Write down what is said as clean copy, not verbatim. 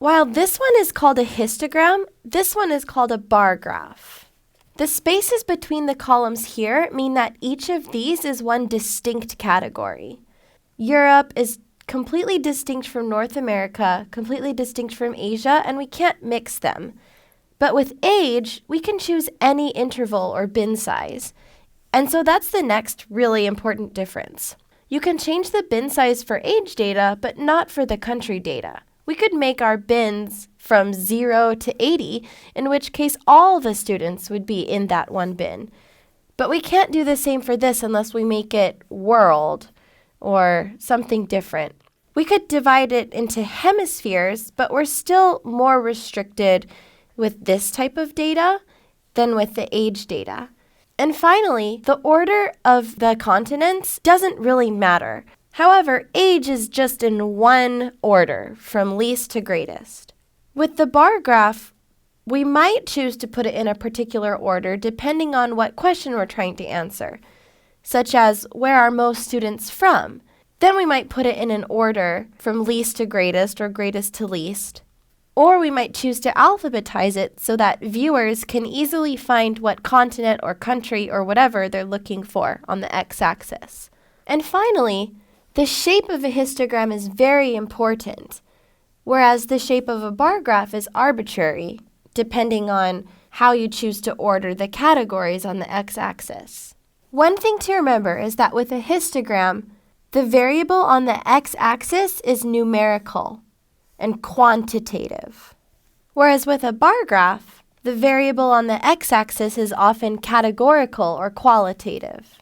While this one is called a histogram, this one is called a bar graph. The spaces between the columns here mean that each of these is one distinct category. Europe is completely distinct from North America, completely distinct from Asia, and we can't mix them. But with age, we can choose any interval or bin size. And so that's the next really important difference. You can change the bin size for age data, but not for the country data. We could make our bins from 0 to 80, in which case all the students would be in that one bin. But we can't do the same for this unless we make it world or something different. We could divide it into hemispheres, but we're still more restricted with this type of data than with the age data. And finally, the order of the continents doesn't really matter. However, age is just in one order, from least to greatest. With the bar graph, we might choose to put it in a particular order depending on what question we're trying to answer, such as where are most students from? Then we might put it in an order from least to greatest or greatest to least. Or we might choose to alphabetize it so that viewers can easily find what continent or country or whatever they're looking for on the x-axis. And finally, the shape of a histogram is very important, whereas the shape of a bar graph is arbitrary, depending on how you choose to order the categories on the x-axis. One thing to remember is that with a histogram, the variable on the x-axis is numerical and quantitative, whereas with a bar graph, the variable on the x-axis is often categorical or qualitative.